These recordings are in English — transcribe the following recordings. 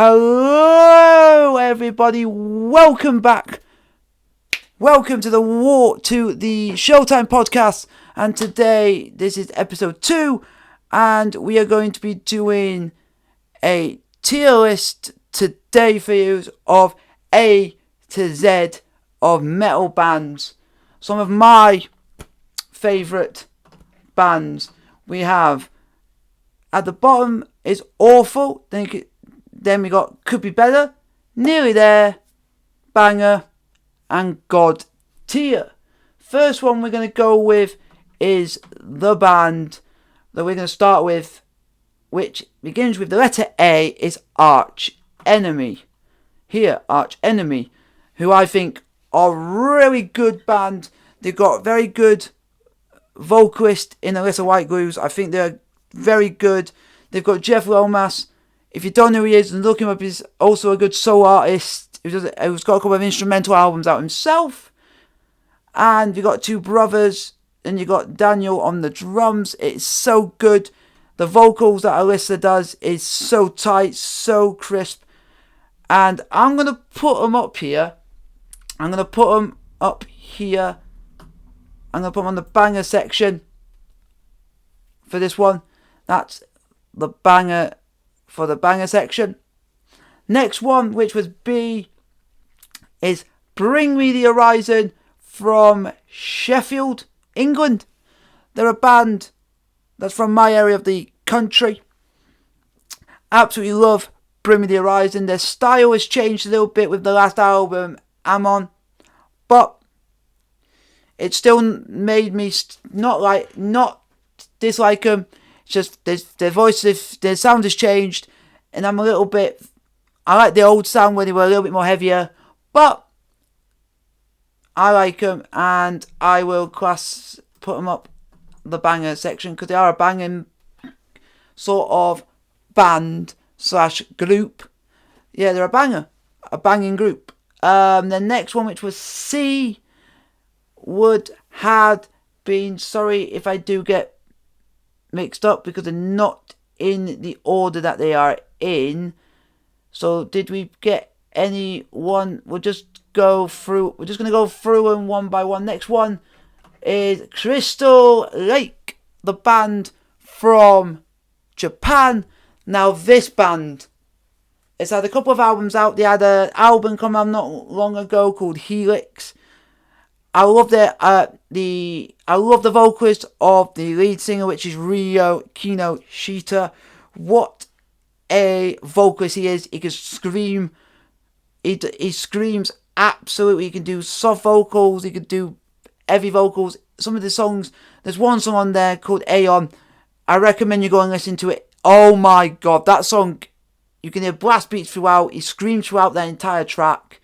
Hello everybody, welcome back. Welcome to the Showtime podcast, and today this is episode 2, and we are going to be doing a tier list today for you of A to Z of metal bands. Some of my favourite bands. We have at the bottom is Awful, then we got Could Be Better, Nearly There, Banger, and God Tier. First one we're going to go with is the band that we're going to start with, which begins with the letter A, is Arch Enemy. Here, Arch Enemy, who I think are a really good band. They've got very good vocalist in Alyssa White Grooves. I think they're very good. They've got Jeff Lomas. If you don't know who he is, look him up. He's also a good soul artist. He's got a couple of instrumental albums out himself. And you got two brothers, and you got Daniel on the drums. It's so good. The vocals that Alyssa does is so tight, so crisp. And I'm going to put them up here. I'm going to put them up here. I'm going to put them on the banger section for this one. That's the banger for the banger section. Next one, which was B, is Bring Me the Horizon from Sheffield, England. They're a band that's from my area of the country. Absolutely love Bring Me the Horizon. Their style has changed a little bit with the last album, Amon, but it still made me not dislike them. It's just their voice, their sound has changed, and I like the old sound when they were a little bit more heavier, but I like them, and I will put them up the banger section because they are a banging sort of band / group. Yeah, they're a banging group. The next one, which was C, would had been, sorry if I do get mixed up because they're not in the order that they are in. So did we get any one? We're just going to go through them one by one. Next one is Crystal Lake, the band from Japan. Now this band, it's had a couple of albums out. They had an album come out not long ago called Helix. I love the vocalist of the lead singer, which is Ryo Kinoshita. What a vocalist he is! He can scream. He screams absolutely. He can do soft vocals. He can do heavy vocals. Some of the songs. There's one song on there called Aeon. I recommend you go and listen to it. Oh my god, that song! You can hear blast beats throughout. He screams throughout that entire track.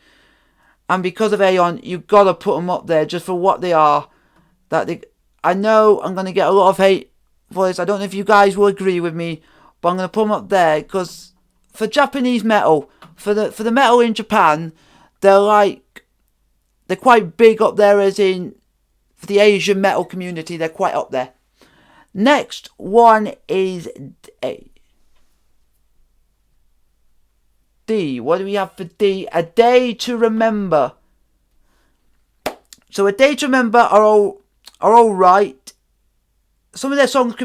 And because of Aeon, you've got to put them up there just for what they are. I know I'm going to get a lot of hate for this. I don't know if you guys will agree with me, but I'm going to put them up there because for Japanese metal, for the metal in Japan, they're quite big up there, as in for the Asian metal community, they're quite up there. Next one is D. What do we have for D? A Day to Remember. So A Day to Remember are all right. Some of their songs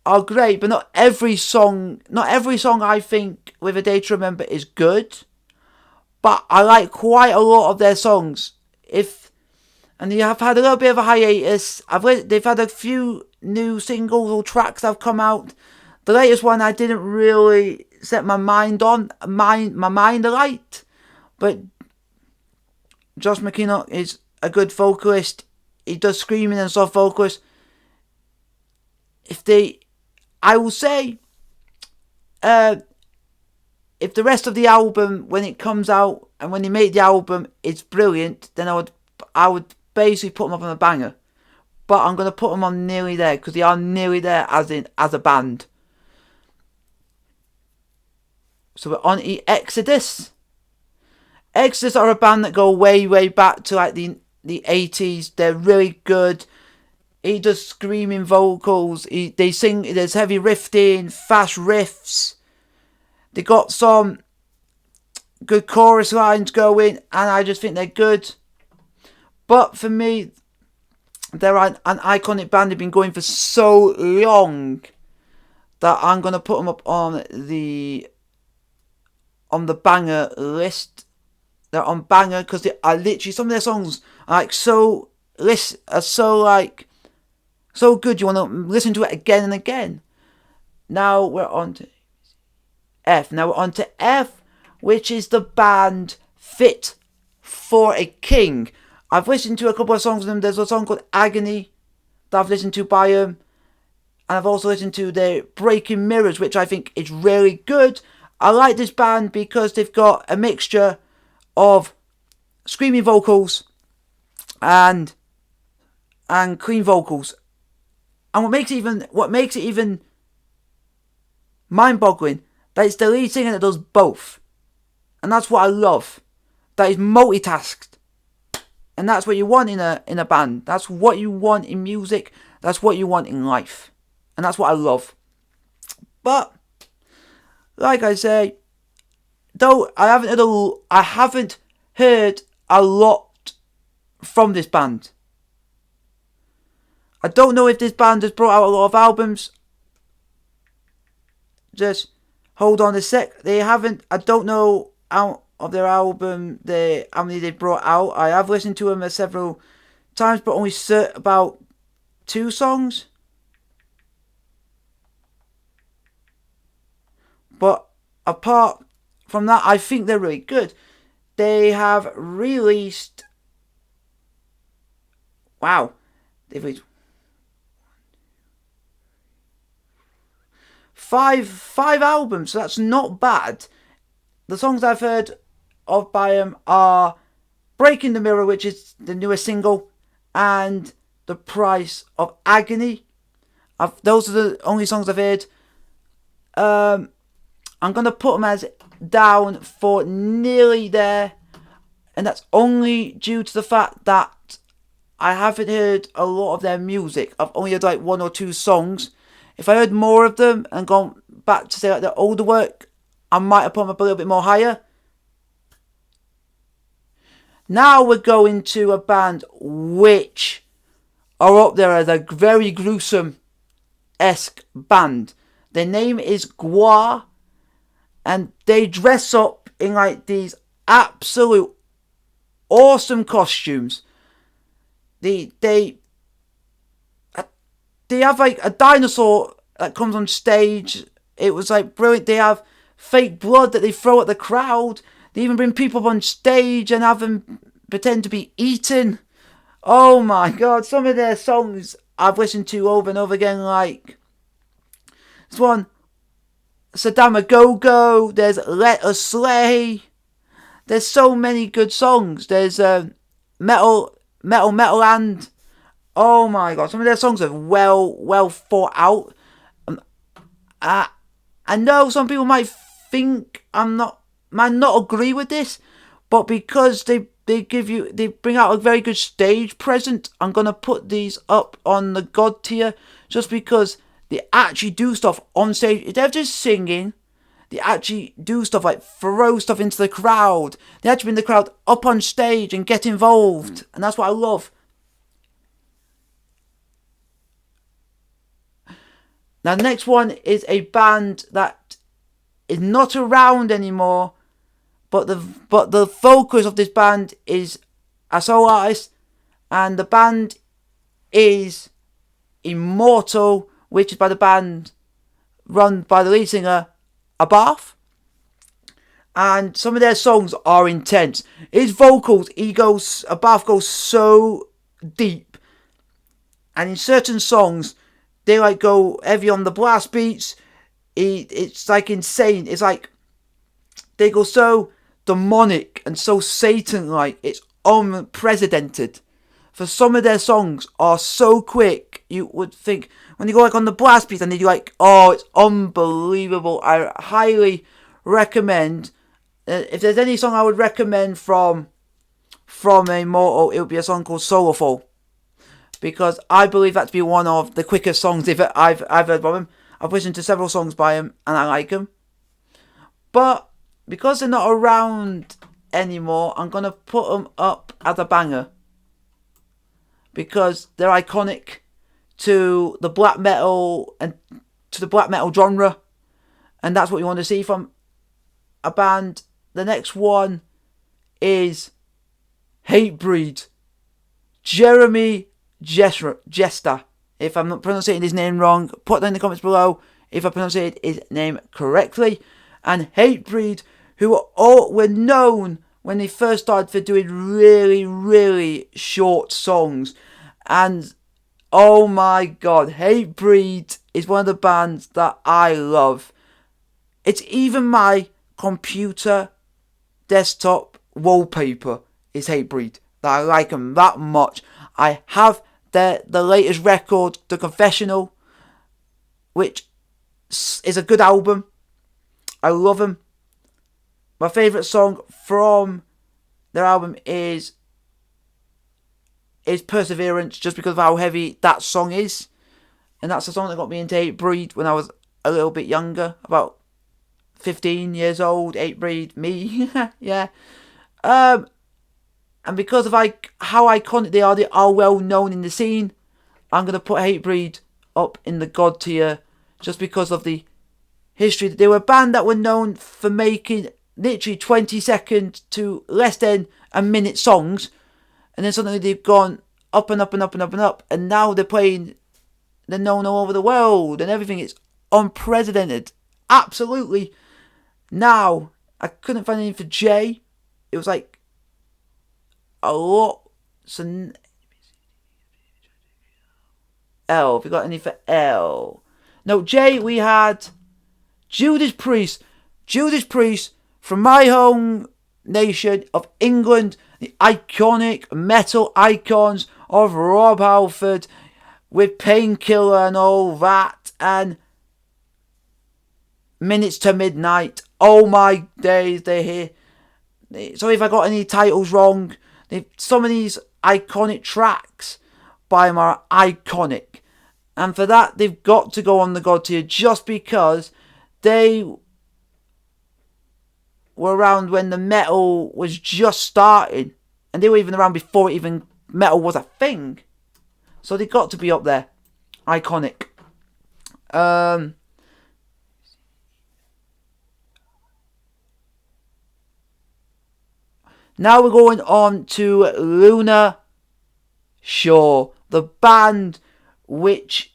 are great, but not every song I think with A Day to Remember is good. But I like quite a lot of their songs. And they have had a little bit of a hiatus. They've had a few new singles or tracks that have come out. The latest one I didn't really set my mind alight, but Josh McKinnock is a good vocalist. He does screaming and soft vocals. I will say, if the rest of the album, when it comes out and when they make the album, is brilliant, then I would basically put them up on a banger. But I'm going to put them on Nearly There because they are nearly there as a band. So we're on Exodus. Exodus are a band that go way, way back to the 80s. They're really good. He does screaming vocals. They sing. There's heavy riffing, fast riffs. They got some good chorus lines going, and I just think they're good. But for me, they're an iconic band. They've been going for so long that I'm gonna put them up on the banger list. They're on banger because they are literally, some of their songs are like so so good. You want to listen to it again and again. Now we're on to F. Which is the band Fit for a King. I've listened to a couple of songs from them. There's a song called Agony that I've listened to by them. And I've also listened to their Breaking Mirrors, which I think is really good. I like this band because they've got a mixture of screaming vocals and clean vocals. And what makes it even mind-boggling, that it's the lead singer that does both. And that's what I love. That is multitasked. And that's what you want in a band. That's what you want in music. That's what you want in life. And that's what I love. But like I say, though I haven't heard a lot from this band. I don't know if this band has brought out a lot of albums. Just hold on a sec. They haven't. I don't know out of their album how many they brought out. I have listened to them several times, but only about 2 songs. But apart from that, I think they're really good. They have released... Wow. They've released... 5 albums, so that's not bad. The songs I've heard of by them are Breaking the Mirror, which is the newest single, and The Price of Agony. Those are the only songs I've heard. I'm going to put them as down for nearly there. And that's only due to the fact that I haven't heard a lot of their music. I've only heard like 1 or 2 songs. If I heard more of them and gone back to say like their older work, I might have put them up a little bit more higher. Now we're going to a band which are up there as a very gruesome-esque band. Their name is Gua, and they dress up in like these absolute awesome costumes. They have like a dinosaur that comes on stage. It was like brilliant. They have fake blood that they throw at the crowd. They even bring people up on stage and have them pretend to be eaten. Oh my god, some of their songs I've listened to over and over again, like this one, Saddam a Go-Go, there's Let Us Slay. There's so many good songs. There's Metal Land. Oh my god, some of their songs are well thought out. I know some people might think might not agree with this, but because they bring out a very good stage presence, I'm gonna put these up on the God tier, just because they actually do stuff on stage. They're just singing. They actually do stuff like throw stuff into the crowd. They actually bring the crowd up on stage and get involved, and that's what I love. Now, the next one is a band that is not around anymore, but the focus of this band is a solo artist, and the band is Immortal, which is by the band run by the lead singer Abath. And some of their songs are intense. His vocals, Abath goes so deep, and in certain songs they like go heavy on the blast beats. It's like insane. It's like they go so demonic and so Satan-like. It's unprecedented. For some of their songs are so quick, you would think when they go like on the blast beats and they do like, oh, it's unbelievable. I highly recommend. If there's any song I would recommend from Immortal, it would be a song called Soulful, because I believe that to be one of the quickest songs I've heard from him. I've listened to several songs by him and I like them. But because they're not around anymore, I'm going to put them up as a banger. Because they're iconic to the black metal and to the black metal genre. And that's what you want to see from a band. The next one is Hatebreed. Jeremy Jester. If I'm not pronouncing his name wrong, put down in the comments below if I pronounce his name correctly. And Hatebreed, who were known when they first started for doing really, really short songs. And oh my god, Hatebreed is one of the bands that I love. It's even my computer desktop wallpaper is Hatebreed. That I like them that much. I have the latest record, The Confessional, which is a good album. I love them. My favourite song from their album is Perseverance, just because of how heavy that song is. And that's the song that got me into Hatebreed when I was a little bit younger, about 15 years old. Hatebreed, me. Yeah. And because of how iconic they are well known in the scene, I'm going to put Hatebreed up in the God tier just because of the history. They were a band that were known for making literally 20-second to less than a minute songs, and then suddenly they've gone up and up and up and up and up, and now they're known all over the world and everything. It's unprecedented. Absolutely. Now, I couldn't find anything for J. It was like a lot. So L. Have you got any for L? No, J, we had Judas Priest. Judas Priest from my home nation of England. The iconic metal icons of Rob Halford with Painkiller and all that. And Minutes to Midnight. Oh my days, they're here. Sorry if I got any titles wrong. Some of these iconic tracks by them are iconic. And for that, they've got to go on the God tier just because they were around when the metal was just starting. And they were even around before even metal was a thing. So they got to be up there. Iconic. Now we're going on to Luna Shore. The band which,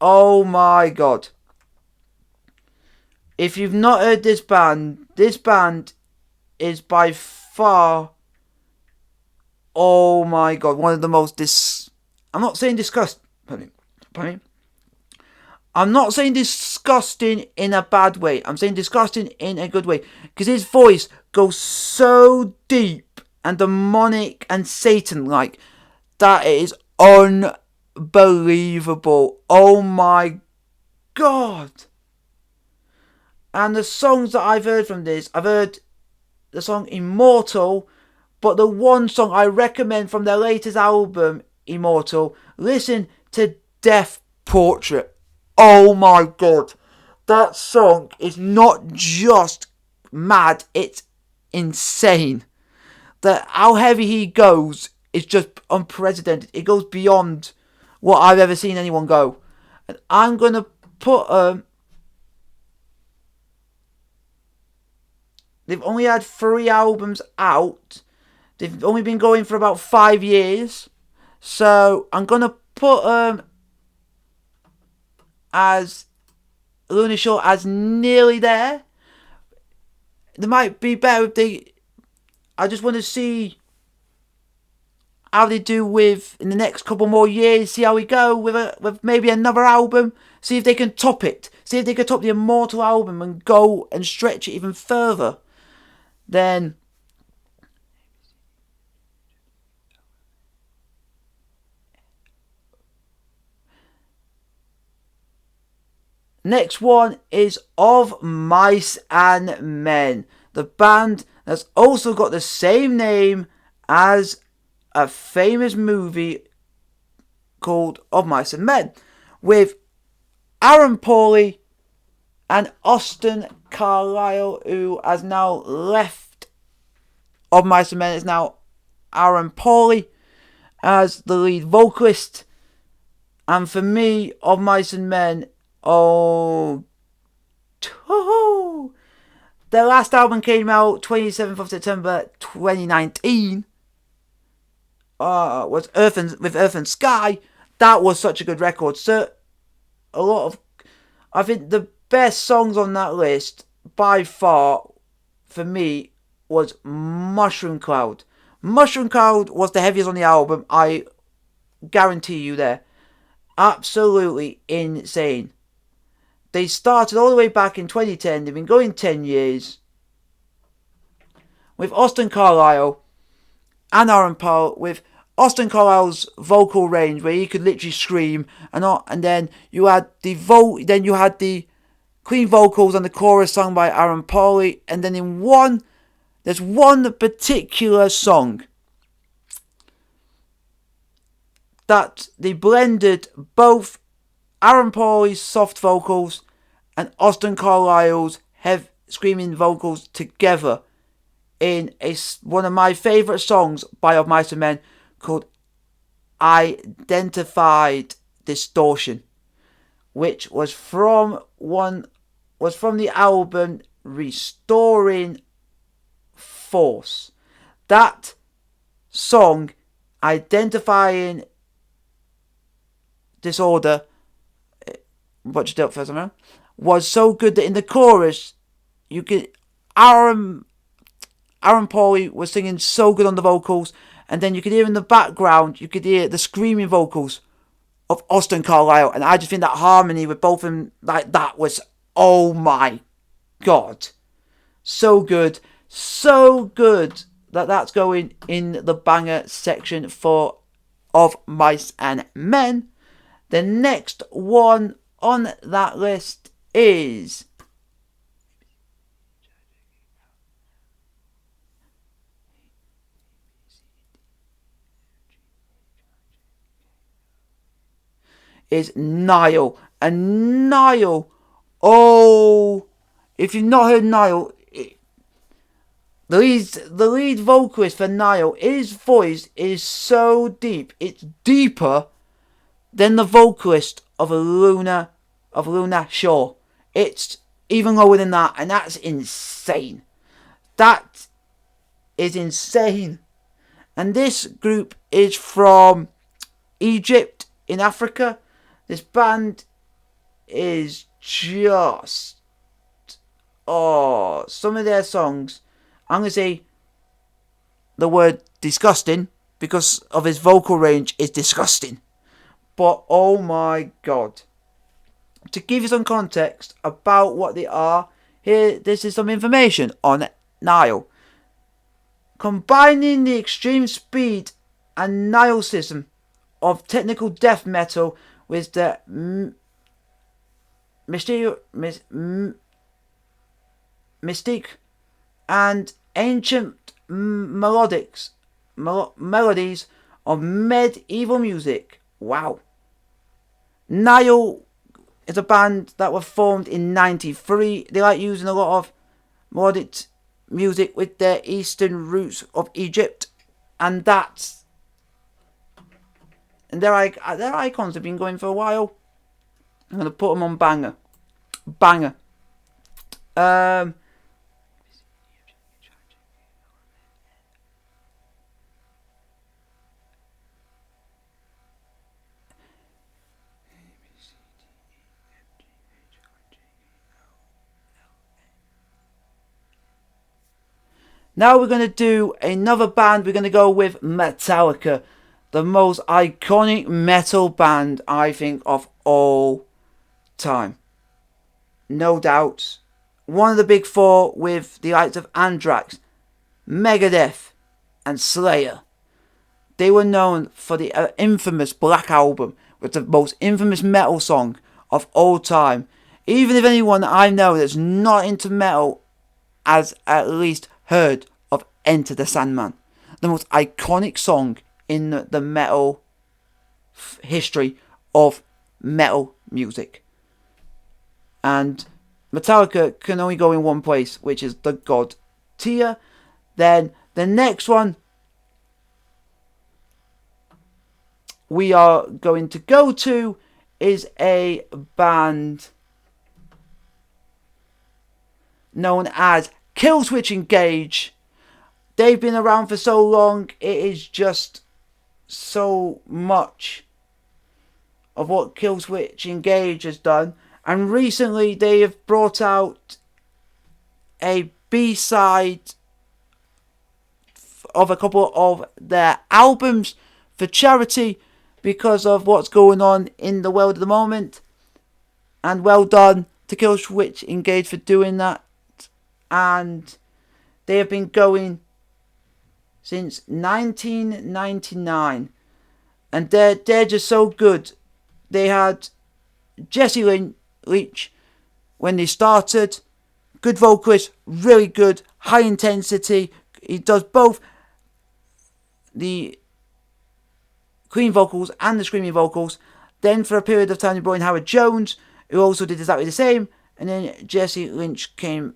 oh my god. If you've not heard this band is by far, oh my god, one of the most I'm not saying disgusting. I'm not saying disgusting in a bad way. I'm saying disgusting in a good way. Because his voice goes so deep and demonic and Satan-like that it is unbelievable. Oh my god. And the songs that I've heard from this, I've heard the song Immortal, but the one song I recommend from their latest album, Immortal, listen to Death Portrait. Oh my god. That song is not just mad, it's insane. How heavy he goes is just unprecedented. It goes beyond what I've ever seen anyone go. And I'm going to put they've only had 3 albums out. They've only been going for about 5 years. So I'm going to put as Luna Shore as nearly there. They might be better if I just want to see how they do with in the next couple more years. See how we go with maybe another album. See if they can top it. See if they can top the Immortal album and go and stretch it even further. Then next one is Of Mice and Men. The band that's also got the same name as a famous movie called Of Mice and Men. With Aaron Pauley and Austin Carlisle, who has now left Of Mice and Men, is now Aaron Pauley as the lead vocalist. And for me, Of Mice and Men, their last album came out 27th of September 2019. Was Earth and Sky. That was such a good record. So I think the best songs on that list by far for me was Mushroom Cloud. Mushroom Cloud was the heaviest on the album. I guarantee you there. Absolutely insane. They started all the way back in 2010. They've been going 10 years. With Austin Carlisle and Aaron Paul. With Austin Carlisle's vocal range where he could literally scream. And then you had the clean vocals and the chorus sung by Aaron Pauley. And then there's one particular song that they blended both Aaron Pauley's soft vocals and Austin Carlisle's heavy screaming vocals together in one of my favourite songs by Of Mice and Men called Identified Distortion, which was from the album Restoring Force. That song, Identifying Disorder, butchered it up first, was so good that in the chorus, you could Aaron Pauley was singing so good on the vocals, and then you could hear in the background, you could hear the screaming vocals of Austin Carlisle, and I just think that harmony with both of them like that was, oh my god, so good that's going in the banger section for Of Mice and Men. The next one on that list is Nile. And Nile, if you've not heard Nile, the lead vocalist for Nile, his voice is so deep. It's deeper than the vocalist of Luna Shaw. It's even lower than that, and that's insane. That is insane. And this group is from Egypt in Africa. This band is just some of their songs, I'm going to say the word disgusting because of his vocal range is disgusting. But oh my god. To give you some context about what they are, this is some information on Nile. Combining the extreme speed and nihilism of technical death metal with the mystique and ancient melodies of medieval music. Wow. Nile is a band that were formed in 93. They like using a lot of melodic music with their eastern roots of Egypt, and their icons have been going for a while. I'm going to put them on banger. Now we're going to do another band. We're going to go with Metallica, the most iconic metal band, I think, of all time. No doubt. One of the big four with the likes of Anthrax, Megadeth, and Slayer. They were known for the infamous Black Album, with the most infamous metal song of all time. Even if anyone that I know that's not into metal has at least heard of Enter the Sandman, the most iconic song in the metal history of metal music. And Metallica can only go in one place, which is the God tier. Then the next one we are going to go to is a band known as Killswitch Engage. They've been around for so long, it is just so much of what Killswitch Engage has done. And recently they have brought out a B-side of a couple of their albums for charity because of what's going on in the world at the moment. And well done to Killswitch Engage for doing that. And they have been going since 1999. And they're just so good. They had Jesse Leach when they started. Good vocalist, really good, high intensity. He does both the clean vocals and the screaming vocals. Then for a period of time they brought in Howard Jones, who also did exactly the same. And then Jesse Leach came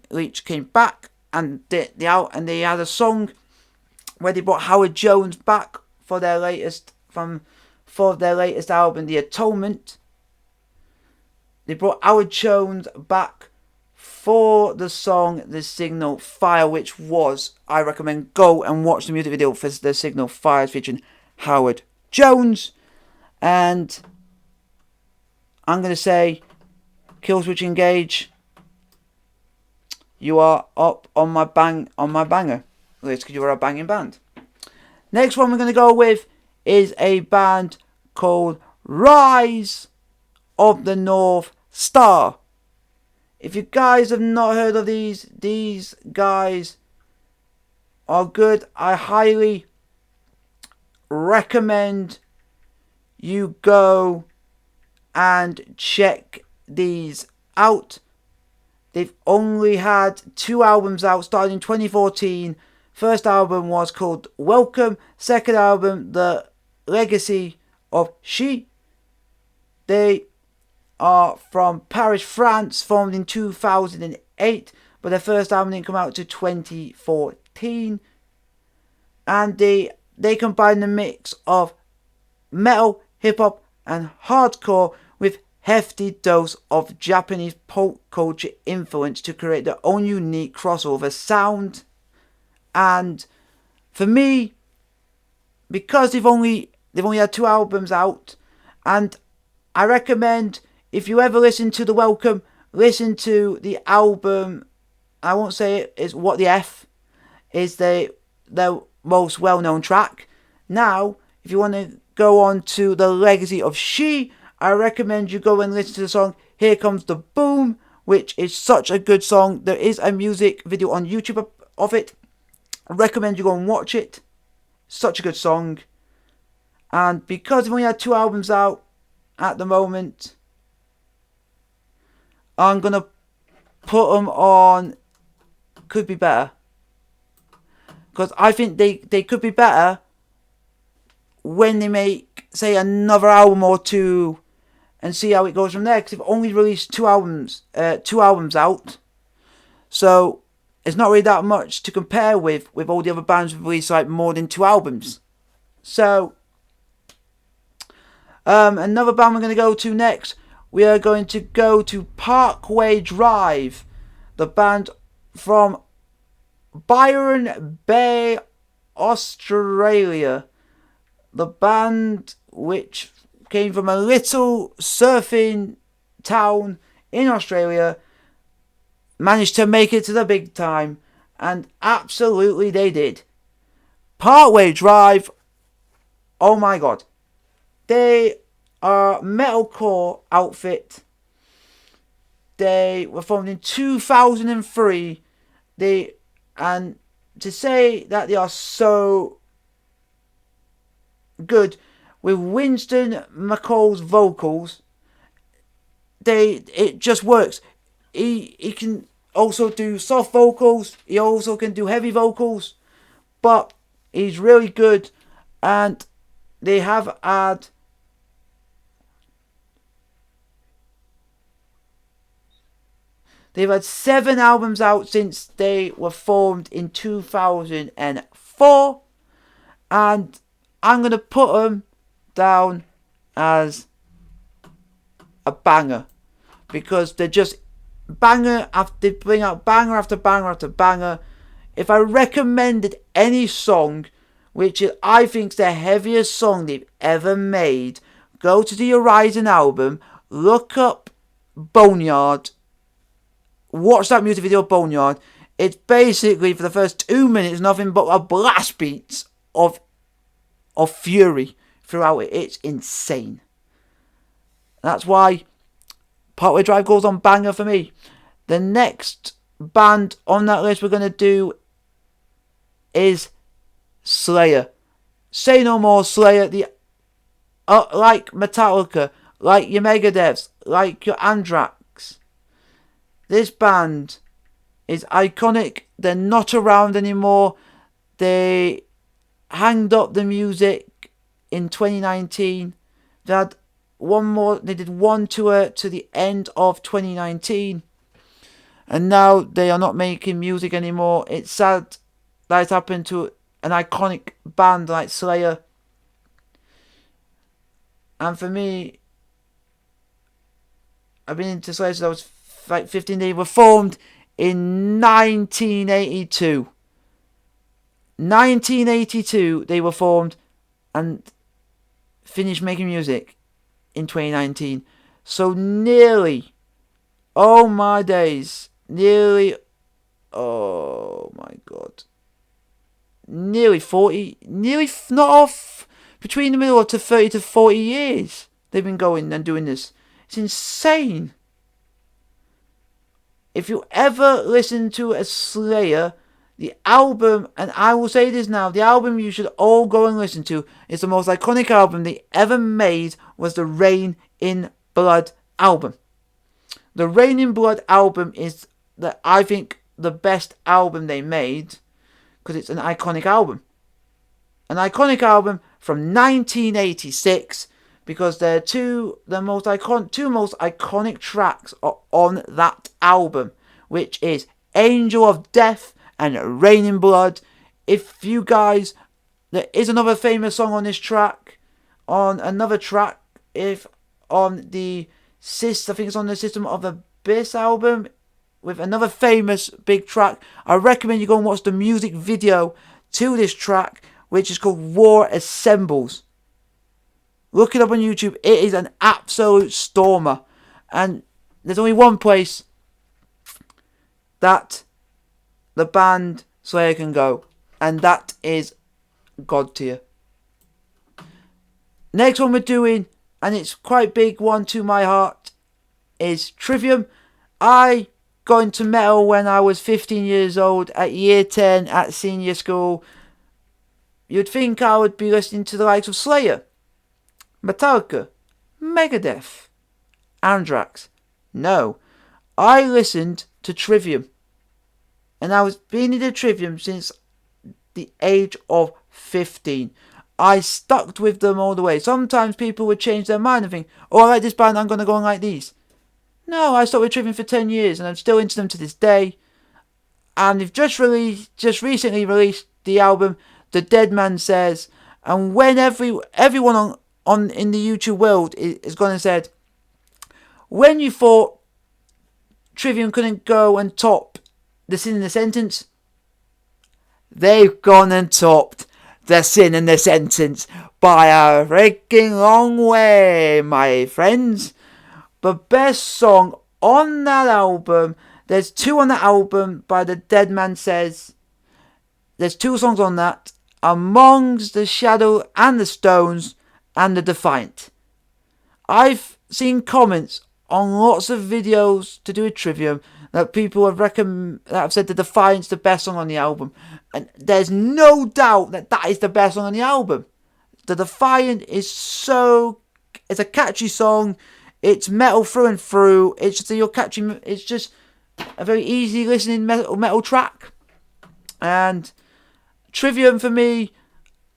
back, and they had a song where they brought Howard Jones back for their latest album, The Atonement. They brought Howard Jones back for the song The Signal Fire, which was, I recommend go and watch the music video for The Signal Fire featuring Howard Jones. And I'm going to say, Killswitch Engage, you are up on my banger list because you are a banging band. Next one we're going to go with is a band called Rise of the North Star. If you guys have not heard of these guys are good. I highly recommend you go and check these out. They've only had 2 albums out, starting in 2014. First album was called Welcome. Second album, The Legacy of She. They are from Paris, France, formed in 2008, but their first album didn't come out to 2014. And they combine the mix of metal, hip-hop and hardcore with hefty dose of Japanese pop culture influence to create their own unique crossover sound. And for me, because they've only had 2 albums out, and I recommend, if you ever listen to The Welcome, listen to the album. I won't say it is What the F is their most well-known track. Now, if you want to go on to The Legacy of She, I recommend you go and listen to the song Here Comes the Boom, which is such a good song. There is a music video on YouTube of it. I recommend you go and watch it. Such a good song. And because they've only had 2 albums out at the moment, I'm going to put them on Could Be Better. Because I think they could be better when they make, say, another album or 2 and see how it goes from there. Because they've only released 2 albums out. So it's not really that much to compare with all the other bands who've released like more than 2 albums. So another band we're going to go to next, we are going to go to Parkway Drive, the band from Byron Bay, Australia. The band, which came from a little surfing town in Australia, managed to make it to the big time, and absolutely they did. Parkway Drive, oh my god. They are a metalcore outfit. They were formed in 2003. And to say that they are so good with Winston McCall's vocals, it just works. He can also do soft vocals. He also can do heavy vocals, but he's really good. And they have had They've had 7 albums out since they were formed in 2004. And I'm going to put them down as a banger. Because they're just banger after, they bring out banger after banger after banger. If I recommended any song, which I think is the heaviest song they've ever made, go to the Horizon album, look up Boneyard, watch that music video Boneyard. It's basically, for the first 2 minutes, nothing but a blast beats of fury throughout it. It's insane. That's why Partway Drive goes on banger for me. The next band on that list we're going to do is Slayer. Say No More, Slayer. Like Metallica, like your Megadeths, like your Anthrax. This band is iconic. They're not around anymore. They hanged up the music in 2019. They did one tour to the end of 2019. And now they are not making music anymore. It's sad that it's happened to an iconic band like Slayer. And for me, I've been into Slayer since I was like 15. They were formed in 1982. 1982 they were formed and finished making music in 2019. So nearly, oh my days, nearly 40, not off, between the middle of 30 to 40 years they've been going and doing this. It's insane. If you ever listen to a Slayer, the album, and I will say this now, the album you should all go and listen to is the most iconic album they ever made, was the Rain in Blood album. The Rain in Blood album is, I think, the best album they made, because it's an iconic album. An iconic album from 1986, because they're two most iconic tracks are on that album, which is Angel of Death and Rain in Blood. If you guys, there is another famous song on this track, on another track, if on the I think it's on the System of Abyss album, with another famous big track. I recommend you go and watch the music video to this track, which is called War Assembles. Look it up on YouTube. It is an absolute stormer. And there's only one place that the band Slayer can go, and that is God tier. Next one we're doing, and it's quite big one to my heart, is Trivium. I got into metal when I was 15 years old, at year 10 at senior school. You'd think I would be listening to the likes of Slayer, Metallica, Megadeth, Anthrax. No, I listened to Trivium. And I was being into Trivium since the age of 15. I stuck with them all the way. Sometimes people would change their mind and think, oh, I like this band, I'm going to go and like these. No, I stuck with Trivium for 10 years and I'm still into them to this day. And they've just recently released the album The Dead Man Says. And when everyone on in the YouTube world is gone and said, when you thought Trivium couldn't go and top The Sin in the Sentence, they've gone and topped The Sin in the Sentence by a freaking long way, my friends. The best song on that album, there's 2 on that album by The Dead Man Says. There's 2 songs on that, Amongst the Shadow and the Stones and The Defiant. I've seen comments on lots of videos to do with Trivium that people have said The Defiant's the best song on the album. And there's no doubt that is the best song on the album. The Defiant is it's a catchy song. It's metal through and through. It's just a very easy listening metal track. And Trivium for me,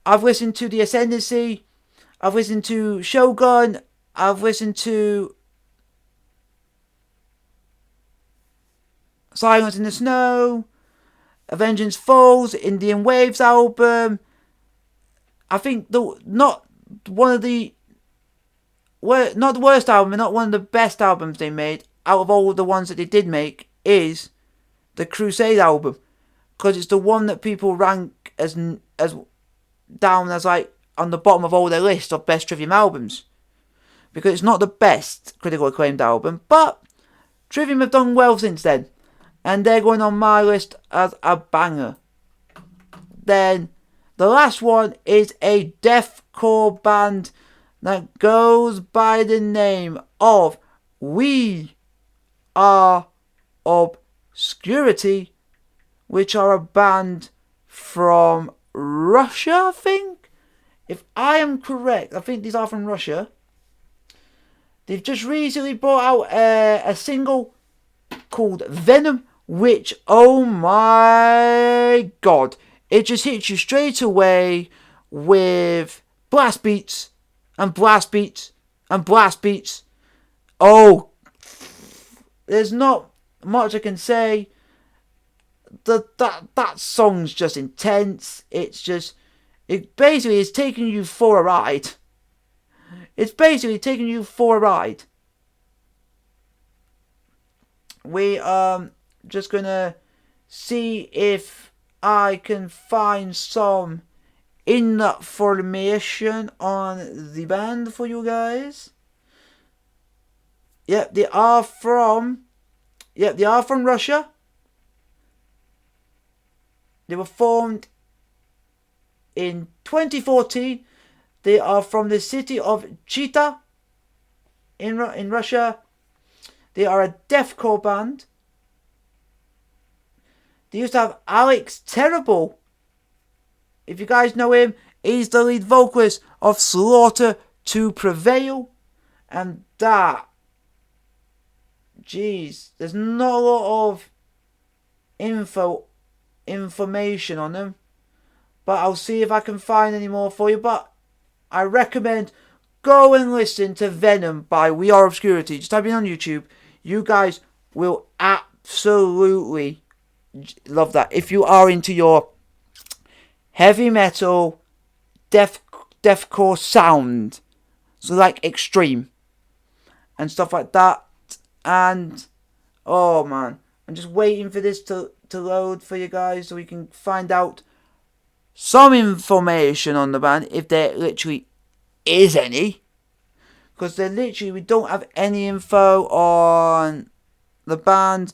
I've listened to The Ascendancy, I've listened to Shogun, I've listened to Silence in the Snow, Avenging Falls, Indian Waves album. I think not the worst album, not one of the best albums they made out of all the ones that they did make is the Crusade album, because it's the one that people rank as down as like on the bottom of all their list of best Trivium albums, because it's not the best critical acclaimed album, but Trivium have done well since then, and they're going on my list as a banger. Then the last one is a deathcore band that goes by the name of We Are Obscurity, which are a band from Russia, I think. If I am correct, I think these are from Russia. They've just recently brought out a single called Venom, which, oh my god, it just hits you straight away with blast beats and blast beats and blast beats. Oh, there's not much I can say. That song's just intense. It basically is taking you for a ride. It's basically taking you for a ride. We just gonna see if I can find some information on the band for you guys. Yep, they are from Russia. They were formed in 2014. They are from the city of Chita in Russia. They are a deathcore band. They used to have Alex Terrible. If you guys know him, he's the lead vocalist of Slaughter to Prevail. And that, jeez, there's not a lot of information on them. But I'll see if I can find any more for you. But I recommend go and listen to Venom by We Are Obscurity. Just type it on YouTube. You guys will absolutely love that. If you are into your heavy metal, deathcore sound, so like extreme and stuff like that. And oh man, I'm just waiting for this to load for you guys so we can find out some information on the band, if there literally is any. Because we don't have any info on the band.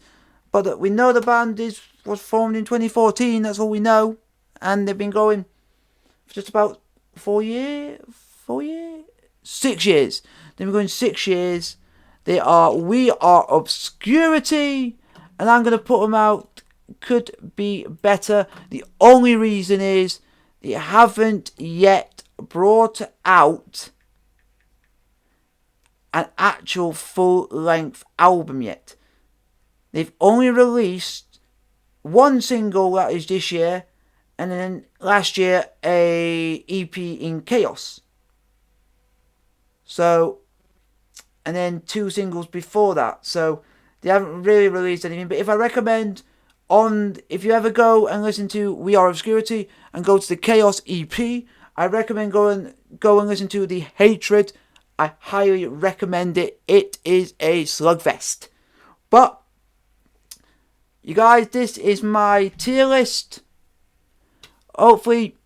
But we know the band was formed in 2014, that's all we know. And they've been going for just about 6 years. They've been going 6 years. We Are Obscurity. And I'm going to put them out. Could be better. The only reason is they haven't yet brought out an actual full-length album yet. They've only released one single, that is this year, and then last year a EP in Chaos. So, and then 2 singles before that. So they haven't really released anything. But if I recommend if you ever go and listen to We Are Obscurity and go to the Chaos EP, I recommend go and listen to The Hatred. I highly recommend it. It is a slugfest. But you guys, this is my tier list. Hopefully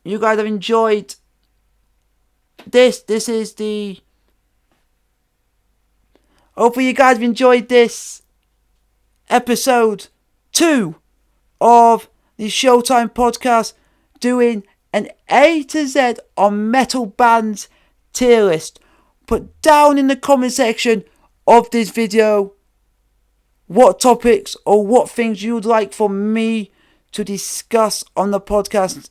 you guys have enjoyed this. Hopefully you guys have enjoyed this episode 2 of the Showtime podcast, doing an A to Z on metal bands tier list. Put down in the comment section of this video what topics or what things you would like for me to discuss on the podcast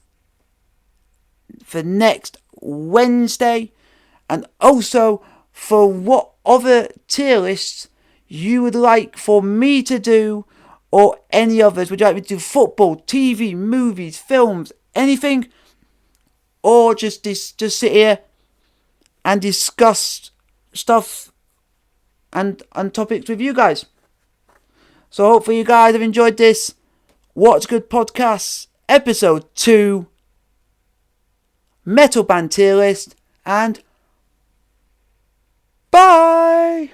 for next Wednesday, and also for what other tier lists you would like for me to do, or any others. Would you like me to do football, TV, movies, films, anything? Or just sit here and discuss stuff and topics with you guys? So hopefully you guys have enjoyed this What's Good Podcast episode 2 metal band tier list, and bye.